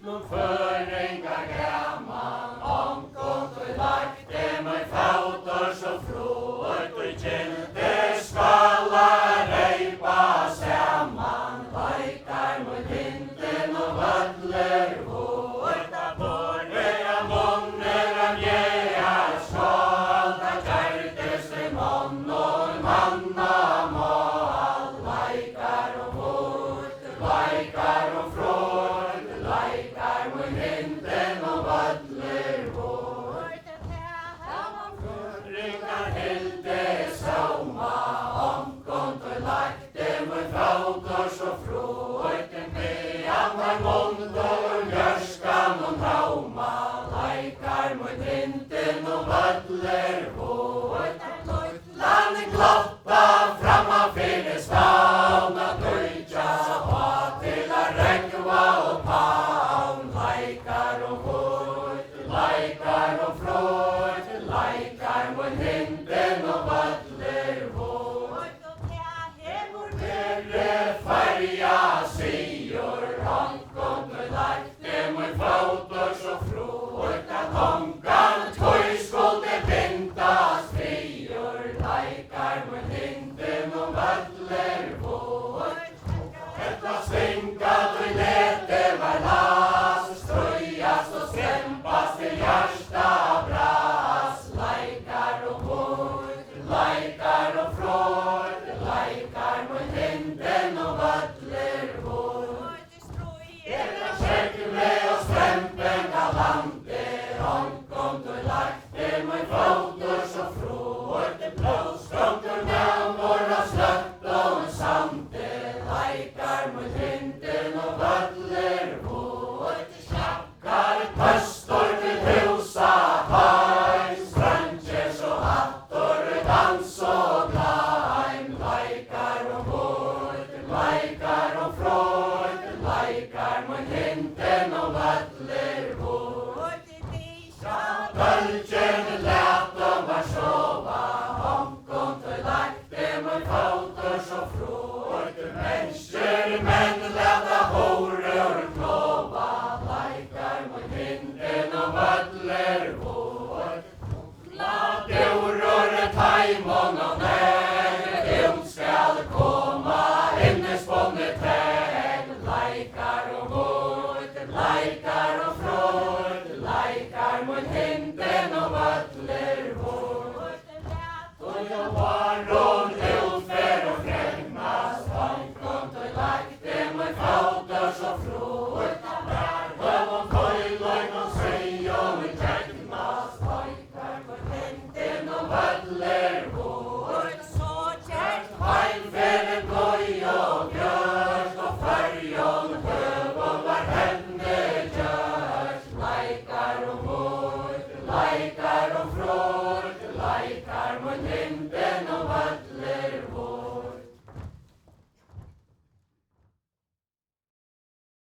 Nun føringar gaman, omgått og lagt dem og fautor så frået og kjente skala reipa saman. Leikar mot hinten og vödler vårt av båre av monner av jæar skål. Da kjærtes det monn og manna mål. Leikar og vårt, leikar og fråd, leikar mot hinten og vödler vårt. Føringar hilde sauma, omgått og lagt dem og fautor så frået dem mean var mond og mjörskan og trauma. Leikar mot hinten og vödler vårt. Lane kloppa framma fyrir stavna døyja og til a rekva og pavn. Leikar og vårt, leikar og fråd, leikar mot hinten og vödler vårt. Herre färja sigur, omgått og lagt dem og fautor så frået at hongan tøy skulde bindast friur. Leikar mot hinten og vödler vårt. Etta stinga